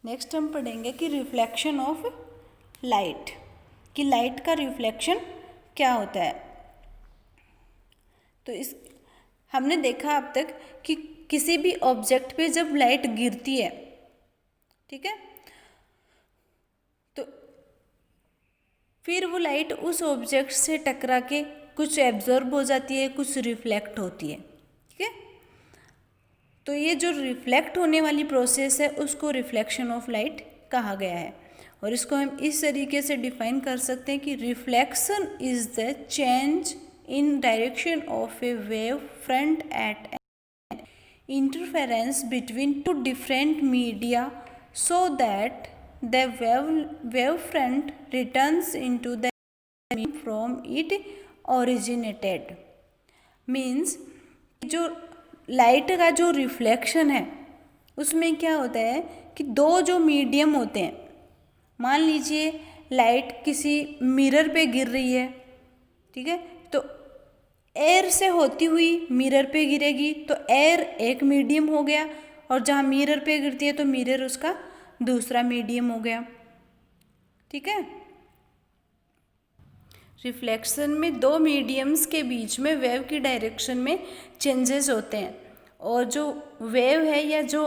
Next हम पढ़ेंगे कि रिफ्लेक्शन ऑफ लाइट, कि लाइट का रिफ्लेक्शन क्या होता है। तो इस हमने देखा अब तक कि किसी भी ऑब्जेक्ट पे जब लाइट गिरती है, ठीक है, तो फिर वो लाइट उस ऑब्जेक्ट से टकरा के कुछ एब्जॉर्ब हो जाती है, कुछ रिफ्लेक्ट होती है, ठीक है। तो ये जो रिफ्लेक्ट होने वाली प्रोसेस है उसको रिफ्लेक्शन ऑफ लाइट कहा गया है। और इसको हम इस तरीके से डिफाइन कर सकते हैं कि reflection is the change in direction of a wave front at an interference between two different media so that the wave front returns into the from it originated. Means जो लाइट का जो reflection है उसमें क्या होता है कि दो जो मीडियम होते हैं, मान लीजिए लाइट किसी मिरर पे गिर रही है, ठीक है, तो एयर से होती हुई मिरर पे गिरेगी तो एयर एक मीडियम हो गया, और जहाँ मिरर पे गिरती है तो मिरर उसका दूसरा मीडियम हो गया, ठीक है। रिफ्लेक्शन में दो मीडियम्स के बीच में वेव की डायरेक्शन में चेंजेस होते हैं, और जो वेव है या जो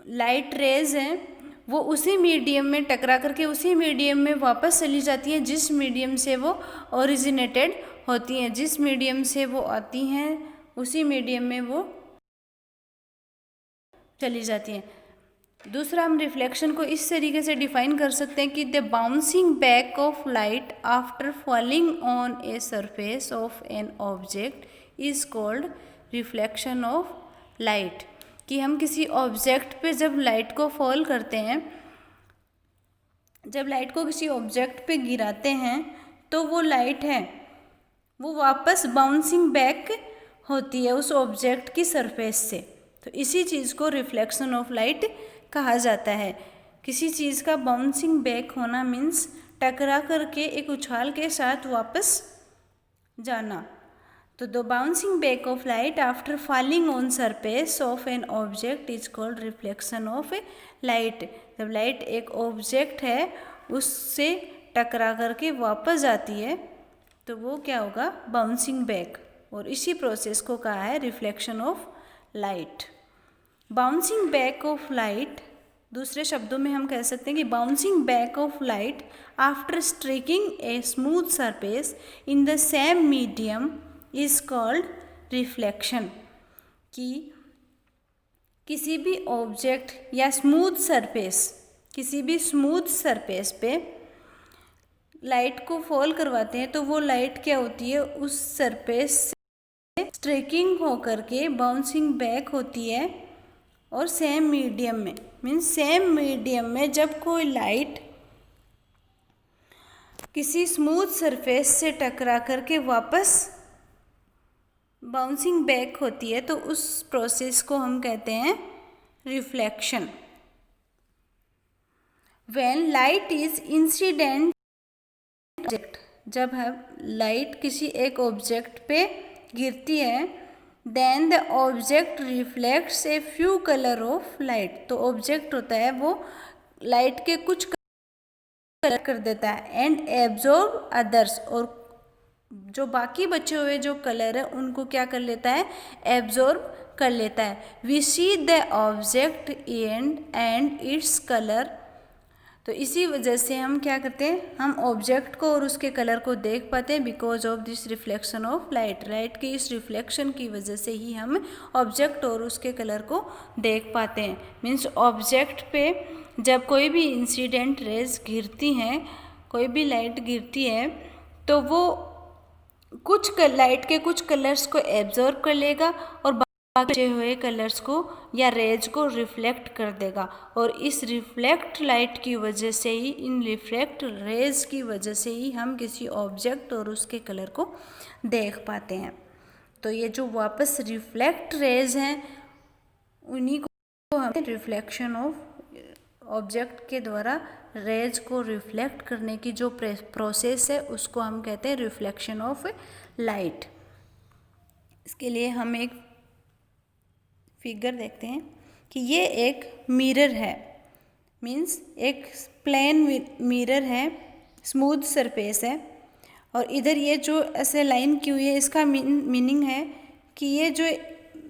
लाइट रेज हैं वो उसी मीडियम में टकरा करके उसी मीडियम में वापस चली जाती हैं जिस मीडियम से वो ओरिजिनेटेड होती हैं, जिस मीडियम से वो आती हैं उसी मीडियम में वो चली जाती हैं। दूसरा, हम रिफ्लेक्शन को इस तरीके से डिफाइन कर सकते हैं कि the bouncing back of light after falling on a surface of an object is called reflection of light. कि हम किसी ऑब्जेक्ट पे जब लाइट को फॉल करते हैं, जब लाइट को किसी ऑब्जेक्ट पे गिराते हैं तो वो लाइट है वो वापस बाउंसिंग बैक होती है उस ऑब्जेक्ट की सरफेस से। तो इसी चीज़ को रिफ्लेक्शन ऑफ लाइट कहा जाता है। किसी चीज़ का बाउंसिंग बैक होना मीन्स टकरा करके एक उछाल के साथ वापस जाना। तो the bouncing back of light after falling on surface of an object is called reflection of light. जब लाइट एक ऑब्जेक्ट है उससे टकरा करके वापस जाती है तो वो क्या होगा, बाउंसिंग बैक, और इसी प्रोसेस को कहा है reflection of light. Bouncing back of light, दूसरे शब्दों में हम कह सकते हैं कि bouncing back of light after striking a smooth surface in the same medium is called reflection. कि किसी भी ऑब्जेक्ट या स्मूथ सरफेस, किसी भी स्मूथ सरफेस पे लाइट को फॉल करवाते हैं तो वो लाइट क्या होती है, उस सरफेस से स्ट्राइकिंग होकर के बाउंसिंग बैक होती है, और सेम मीडियम में, मीन्स सेम मीडियम में जब कोई लाइट किसी स्मूथ सरफेस से टकरा करके वापस बाउंसिंग बैक होती है तो उस प्रोसेस को हम कहते हैं reflection. When light is incident object, जब हम लाइट किसी एक ऑब्जेक्ट पे गिरती है, then the object reflects a few colour of light. तो ऑब्जेक्ट होता है वो लाइट के कुछ कलर कर देता है, एंड एब्जॉर्ब अदर्स, और जो बाकी बचे हुए जो कलर है उनको क्या कर लेता है, एब्जॉर्ब कर लेता है। We see the object and its colour. तो इसी वजह से हम क्या करते हैं, हम ऑब्जेक्ट को और उसके कलर को देख पाते हैं, because of this reflection of light. Light की इस रिफ्लेक्शन की वजह से ही हम ऑब्जेक्ट और उसके कलर को देख पाते हैं। मीन्स ऑब्जेक्ट पे जब कोई भी इंसिडेंट रेज गिरती हैं, कोई भी लाइट गिरती है तो वो कुछ लाइट के कुछ कलर्स को एब्जॉर्ब कर लेगा और बचे हुए कलर्स को या रेज को रिफ्लेक्ट कर देगा, और इस रिफ्लेक्ट लाइट की वजह से ही, इन रिफ्लेक्ट रेज की वजह से ही हम किसी ऑब्जेक्ट और उसके कलर को देख पाते हैं। तो ये जो वापस रिफ्लेक्ट रेज हैं उन्हीं को हम रिफ्लेक्शन ऑफ ऑब्जेक्ट के द्वारा रेज को रिफ्लेक्ट करने की जो प्रोसेस है उसको हम कहते हैं रिफ्लेक्शन ऑफ लाइट। इसके लिए हम एक फिगर देखते हैं कि ये एक मिरर है, मीन्स एक प्लेन मिरर है, स्मूथ सरफेस है, और इधर ये जो ऐसे लाइन की हुई है, इसका मीनिंग है कि ये जो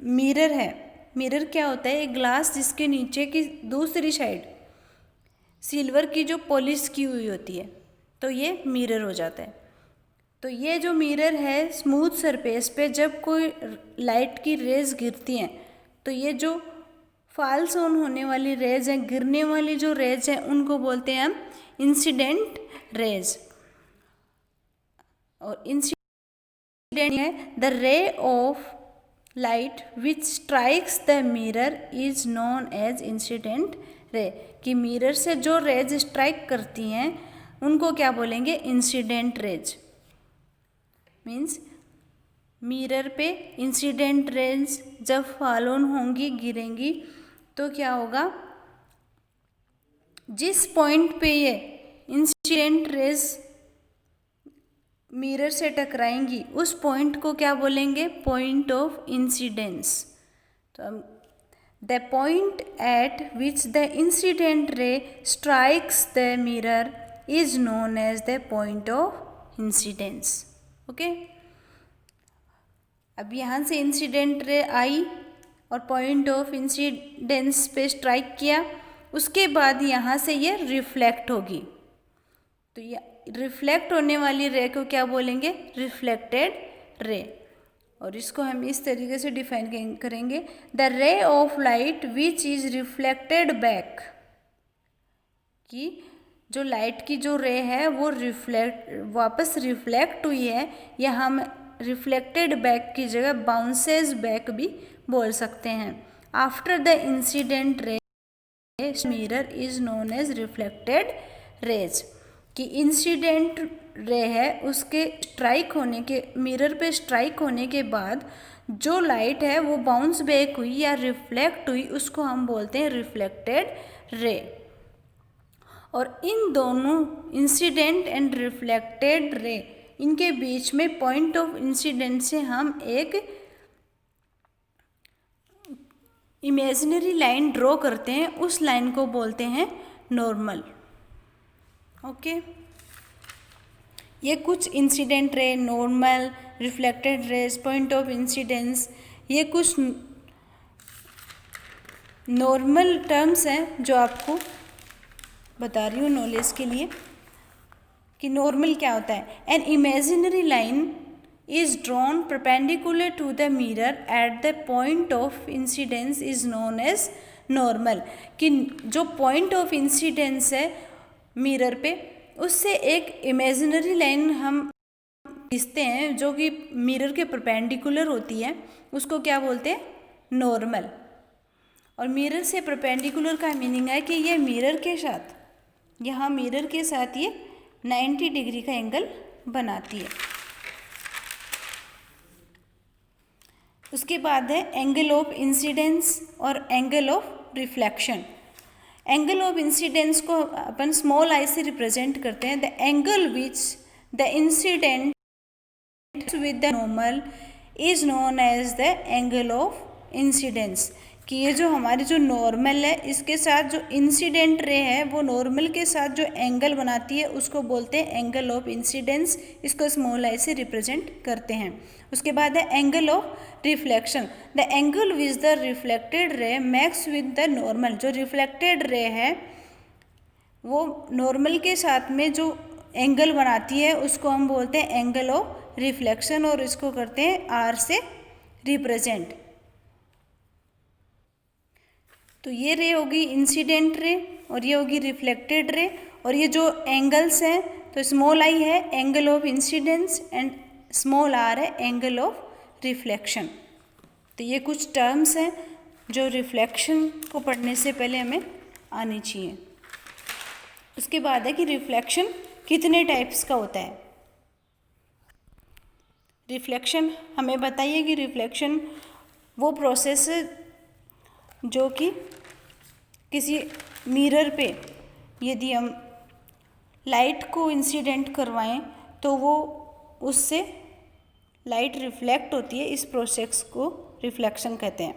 मिरर है, मिरर क्या होता है, एक ग्लास जिसके नीचे की दूसरी साइड सिल्वर की जो पॉलिश की हुई होती है, तो ये मिरर हो जाता है। तो ये जो मिरर है स्मूथ सरफेस पे जब कोई लाइट की रेज गिरती हैं, तो ये जो फॉल्स ऑन होने वाली रेज हैं, गिरने वाली जो रेज हैं, उनको बोलते हैं हम इंसिडेंट रेज। और इंसिडेंट है the ray of light which strikes the mirror is known as incident ray, कि मिरर से जो रेज स्ट्राइक करती हैं उनको क्या बोलेंगे, इंसिडेंट रेज। मीन्स मिरर पे इंसिडेंट रेज जब फॉल ऑन होंगी, गिरेंगी, तो क्या होगा, जिस पॉइंट पे ये इंसिडेंट रेज मिरर से टकराएंगी उस पॉइंट को क्या बोलेंगे, पॉइंट ऑफ इंसिडेंस। तो the point at which the incident ray strikes the mirror is known as the point of incidence. Okay, अब यहाँ से इंसिडेंट रे आई और पॉइंट ऑफ इंसिडेंस पे स्ट्राइक किया, उसके बाद यहाँ से ये रिफ्लेक्ट होगी, तो ये रिफ्लेक्ट होने वाली रे को क्या बोलेंगे, रिफ्लेक्टेड रे। और इसको हम इस तरीके से डिफाइन करेंगे, the ray of light which is reflected back, कि जो लाइट की जो रे है वो वापस रिफ्लेक्ट हुई है, या हम रिफ्लेक्टेड बैक की जगह बाउंसेस बैक भी बोल सकते हैं। After the incident ray mirror is known as reflected rays, कि इंसिडेंट रे है उसके स्ट्राइक होने के, मिरर पे स्ट्राइक होने के बाद जो लाइट है वो बाउंस बैक हुई या रिफ्लेक्ट हुई, उसको हम बोलते हैं रिफ्लेक्टेड रे। और इन दोनों इंसिडेंट एंड रिफ्लेक्टेड रे, इनके बीच में पॉइंट ऑफ इंसिडेंट से हम एक इमेजिनरी लाइन ड्रॉ करते हैं, उस लाइन को बोलते हैं नॉर्मल। ओके, ये कुछ incident ray, normal, reflected raise, point of incidence, ये कुछ नॉर्मल टर्म्स हैं जो आपको बता रही हूँ नॉलेज के लिए कि नॉर्मल क्या होता है। An imaginary line is drawn perpendicular to the mirror at the point of incidence is known as normal, कि जो पॉइंट ऑफ इंसिडेंस है मिरर पे, उससे एक इमेजिनरी लाइन हम खींचते हैं जो कि मिरर के परपेंडिकुलर होती है, उसको क्या बोलते हैं, नॉर्मल। और मिरर से परपेंडिकुलर का मीनिंग है कि ये मिरर के साथ, यहाँ मिरर के साथ ये 90 डिग्री का एंगल बनाती है। उसके बाद है एंगल ऑफ इंसिडेंस और angle of reflection. Angle of incidence को अपन स्मॉल आई से रिप्रेजेंट करते हैं, the angle which the incident with the normal is known as the angle of incidence, कि ये जो हमारी जो नॉर्मल है इसके साथ जो इंसिडेंट रे है वो नॉर्मल के साथ जो एंगल बनाती है उसको बोलते हैं एंगल ऑफ इंसिडेंस, इसको स्मॉल आई से रिप्रेजेंट करते हैं। उसके बाद है angle of reflection, the angle which the reflected ray max with the normal, जो रिफ्लेक्टेड रे है वो नॉर्मल के साथ में जो एंगल बनाती है उसको हम बोलते हैं एंगल ऑफ रिफ्लेक्शन, और इसको करते हैं आर से रिप्रेजेंट। तो ये रे होगी इंसिडेंट रे और ये होगी रिफ्लेक्टेड रे, और ये जो एंगल्स हैं तो स्मॉल आई है angle of incidence and small R है एंगल ऑफ रिफ्लेक्शन। तो ये कुछ टर्म्स हैं जो रिफ्लेक्शन को पढ़ने से पहले हमें आनी चाहिए। उसके बाद है कि रिफ्लेक्शन कितने टाइप्स का होता है। रिफ्लेक्शन हमें बताइए कि रिफ्लेक्शन वो प्रोसेस है जो कि किसी मिरर पे यदि हम लाइट को इंसिडेंट करवाएं तो वो उससे लाइट रिफ्लेक्ट होती है, इस प्रोसेस को रिफ्लेक्शन कहते हैं।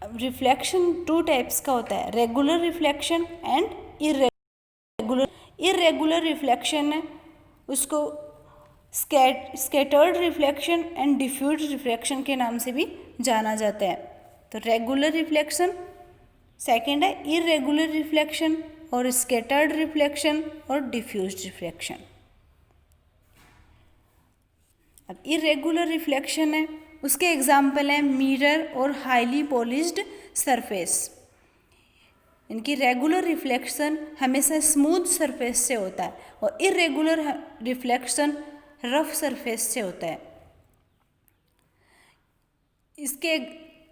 रिफ्लेक्शन टू टाइप्स का होता है, regular reflection and irregular. Irregular reflection है उसको scattered reflection and diffuse reflection के नाम से भी जाना जाता है। तो रेगुलर रिफ्लेक्शन, सेकंड है इरेगुलर रिफ्लेक्शन और स्कैटर्ड रिफ्लेक्शन और डिफ्यूज रिफ्लेक्शन। अब इरेगुलर रिफ्लेक्शन है, उसके एग्जाम्पल हैं मिरर और हाईली पॉलिश्ड सरफेस। इनकी रेगुलर रिफ्लेक्शन हमेशा स्मूथ सरफेस से होता है और इरेगुलर रिफ्लेक्शन रफ सरफेस से होता है। इसके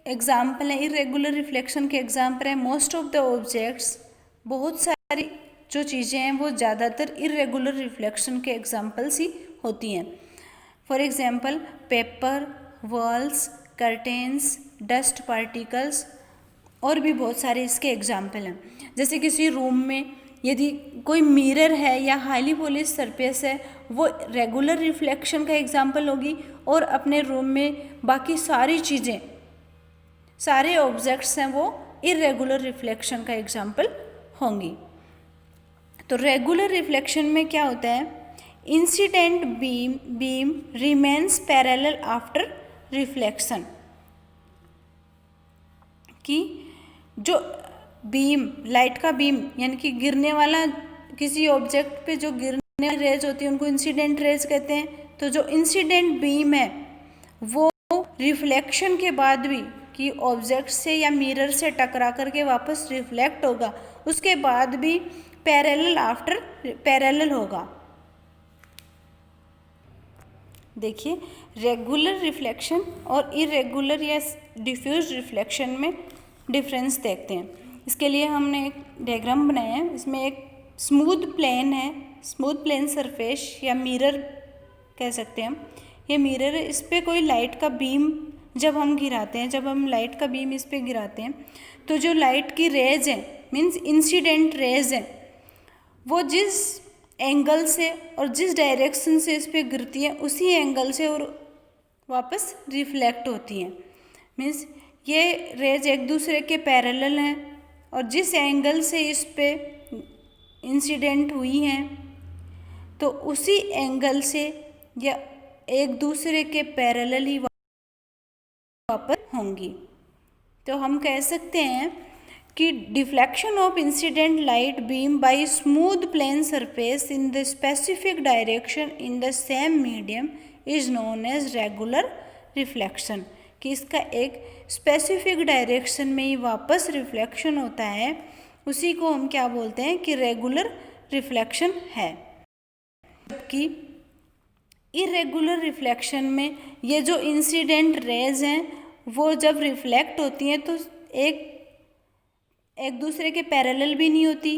एग्जाम्पल हैं, इरेगुलर रिफ्लेक्शन के एग्जाम्पल हैं मोस्ट ऑफ द ऑब्जेक्ट्स। बहुत सारी जो चीज़ें हैं वो ज़्यादातर इरेगुलर रिफ्लेक्शन के एग्जाम्पल्स ही होती हैं। For example paper, walls, curtains, dust particles और भी बहुत सारे इसके एग्जाम्पल हैं। जैसे किसी रूम में यदि कोई मिरर है या हाईली पॉलिश सरफेस है, वो रेगुलर रिफ्लेक्शन का एग्जाम्पल होगी और अपने रूम में बाकी सारी चीज़ें, सारे ऑब्जेक्ट्स हैं वो इरेगुलर रिफ्लेक्शन का एग्जाम्पल होंगी। तो रेगुलर रिफ्लेक्शन में क्या होता है, incident beam remains parallel after reflection, कि जो बीम, लाइट का बीम यानी कि गिरने वाला किसी ऑब्जेक्ट पे जो गिरने वाली रेज होती है उनको इंसिडेंट रेज कहते हैं। तो जो इंसिडेंट बीम है वो रिफ्लेक्शन के बाद भी कि ऑब्जेक्ट से या मिरर से टकरा करके वापस रिफ्लेक्ट होगा, उसके बाद भी पैरेलल आफ्टर पैरेलल होगा। देखिए रेगुलर रिफ्लेक्शन और इरेगुलर या डिफ्यूज रिफ्लेक्शन में डिफरेंस देखते हैं। इसके लिए हमने एक डायग्राम बनाया है। इसमें एक स्मूथ प्लेन है, स्मूथ प्लेन सरफेस या मिरर कह सकते हैं हम। ये मिरर है, इस पर कोई लाइट का बीम जब हम गिराते हैं, जब हम लाइट का बीम इस पर गिराते हैं तो जो लाइट की रेज है मीन्स इंसिडेंट रेज है वो जिस एंगल से और जिस डायरेक्शन से इस पर गिरती है उसी एंगल से और वापस रिफ्लेक्ट होती हैं। मीन्स ये रेज एक दूसरे के पैरेलल हैं और जिस एंगल से इस पे इंसिडेंट हुई हैं तो उसी एंगल से या एक दूसरे के पैरेलल ही वापस होंगी। तो हम कह सकते हैं कि deflection of incident light beam by smooth plane surface in the specific direction in the same medium is known as regular reflection, कि इसका एक स्पेसिफिक डायरेक्शन में ही वापस रिफ्लेक्शन होता है, उसी को हम क्या बोलते हैं कि रेगुलर रिफ्लेक्शन है। जबकि इरेगुलर रिफ्लेक्शन में ये जो इंसिडेंट रेज हैं वो जब रिफ्लेक्ट होती हैं तो एक दूसरे के पैरेलल भी नहीं होती।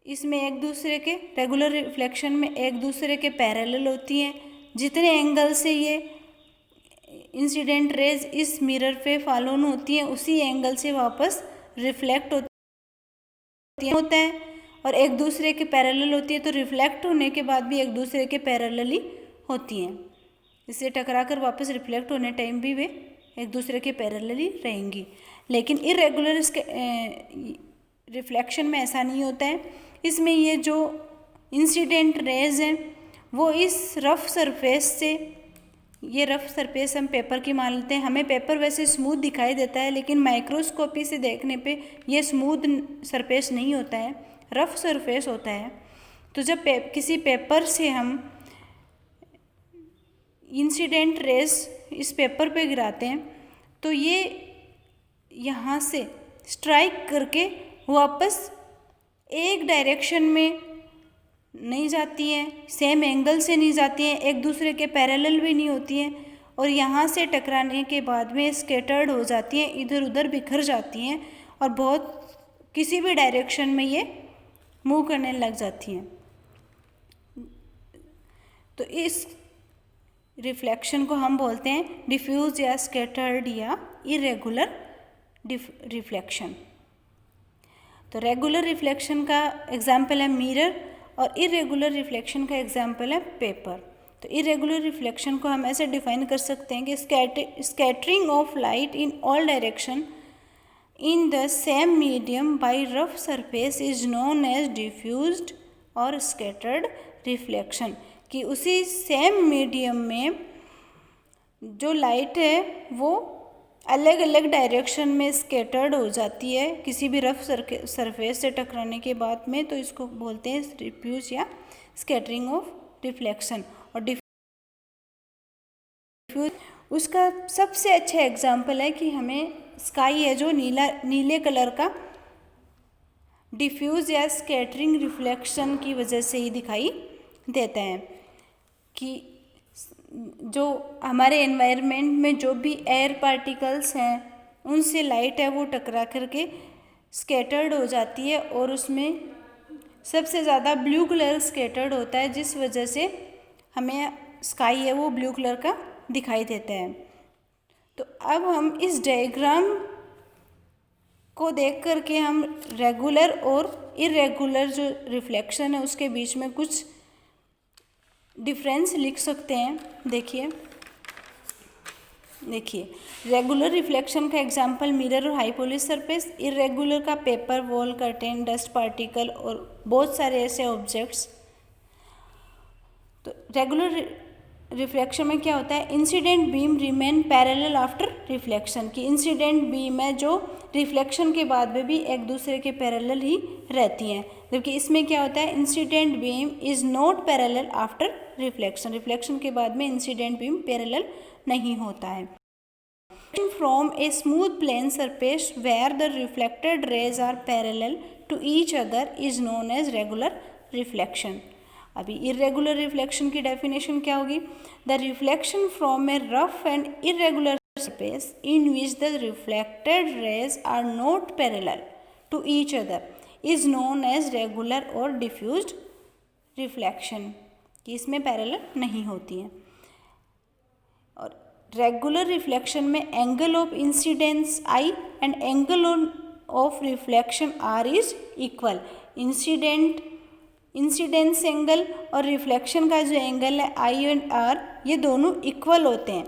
इसमें एक दूसरे के, रेगुलर रिफ्लेक्शन में एक दूसरे के पैरेलल होती हैं। जितने एंगल से ये इंसिडेंट रेज इस मिरर पे फॉलोन होती हैं उसी एंगल से वापस रिफ्लेक्ट होता है और एक दूसरे के पैरेलल होती है, तो रिफ्लेक्ट होने के बाद भी एक दूसरे के पैरेलल ही होती हैं। इससे टकरा कर वापस रिफ्लेक्ट होने टाइम भी वे एक दूसरे के पैरेलल ही रहेंगी। लेकिन इरेगुलर रिफ्लेक्शन में ऐसा नहीं होता है। इसमें ये जो इंसिडेंट रेज हैं वो इस रफ सरफेस से, ये रफ सरफेस हम पेपर की मान लेते हैं, हमें पेपर वैसे स्मूथ दिखाई देता है लेकिन माइक्रोस्कोपी से देखने पे ये स्मूथ सरफेस नहीं होता है, रफ सरफेस होता है। तो जब किसी पेपर से हम इंसिडेंट रेज इस पेपर पे गिराते हैं तो ये यहाँ से स्ट्राइक करके वापस एक डायरेक्शन में नहीं जाती हैं, सेम एंगल से नहीं जाती हैं, एक दूसरे के पैरेलल भी नहीं होती हैं और यहाँ से टकराने के बाद में स्कैटर्ड हो जाती हैं, इधर उधर बिखर जाती हैं और बहुत किसी भी डायरेक्शन में ये मूव करने लग जाती हैं। तो इस रिफ्लेक्शन को हम बोलते हैं डिफ्यूज या स्कैटर्ड या इरेगुलर रिफ्लेक्शन। तो रेगुलर रिफ्लेक्शन का एग्जाम्पल है मिरर और इरेगुलर रिफ्लेक्शन का एग्जाम्पल है पेपर। तो इरेगुलर रिफ्लेक्शन को हम ऐसे डिफाइन कर सकते हैं कि scattering of light in all direction in the same medium by rough surface is known as diffused और स्कैटर्ड रिफ्लेक्शन, कि उसी सेम मीडियम में जो लाइट है वो अलग अलग डायरेक्शन में स्कैटर्ड हो जाती है किसी भी रफ सरफेस से टकराने के बाद में, तो इसको बोलते हैं डिफ्यूज या स्कैटरिंग ऑफ रिफ्लेक्शन। और डिफ्यूज उसका सबसे अच्छा एग्जाम्पल है कि हमें स्काई है जो नीले कलर का डिफ्यूज या स्कैटरिंग रिफ्लेक्शन की वजह से ही दिखाई देता है, कि जो हमारे एनवायरनमेंट में जो भी एयर पार्टिकल्स हैं उनसे लाइट है वो टकरा करके स्कैटर्ड हो जाती है, और उसमें सबसे ज़्यादा ब्लू कलर स्कैटर्ड होता है, जिस वजह से हमें स्काई है वो ब्लू कलर का दिखाई देता है। तो अब हम इस डायग्राम को देख करके हम रेगुलर और इरेगुलर जो रिफ्लेक्शन है उसके बीच में कुछ डिफरेंस लिख सकते हैं। देखिए रेगुलर रिफ्लेक्शन का एग्जांपल मिरर और हाई पॉलिश सरफेस, इरेगुलर का paper, wall, curtain, dust particle और बहुत सारे ऐसे ऑब्जेक्ट्स। तो रेगुलर रिफ्लेक्शन में क्या होता है, incident beam remain parallel after reflection, की इंसिडेंट बीम है जो रिफ्लेक्शन के बाद में भी एक दूसरे के पैरेलल ही रहती हैं, जबकि इसमें क्या होता है, incident beam is not parallel after reflection, reflection के बाद में इंसिडेंट बीम पैरेलल नहीं होता है। From a smooth plane surface where the reflected rays are parallel to each other is known as regular reflection. अभी इरेगुलर रिफ्लेक्शन की definition क्या होगी, the reflection from a rough and irregular surface in which the reflected rays are not parallel to each other is known as regular और diffused reflection, कि इसमें parallel नहीं होती हैं। और रेगुलर रिफ्लेक्शन में angle of incidence I and angle of reflection are is equal. Incidence angle और reflection का जो एंगल है आई एंड आर, ये दोनों इक्वल होते हैं,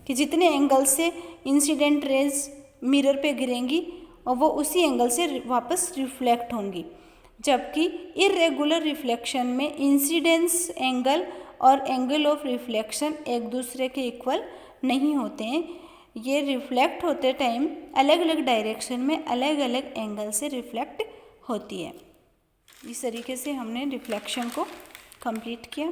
कि जितने एंगल से इंसिडेंट रेज मिरर पे गिरेंगी और वो उसी एंगल से वापस रिफ्लेक्ट होंगी। जबकि इरेगुलर रिफ्लेक्शन में इंसिडेंस एंगल और एंगल ऑफ रिफ्लेक्शन एक दूसरे के इक्वल नहीं होते हैं, ये रिफ्लेक्ट होते टाइम अलग अलग डायरेक्शन में अलग अलग एंगल से रिफ्लेक्ट होती है। इस तरीके से हमने रिफ्लेक्शन को कंप्लीट किया।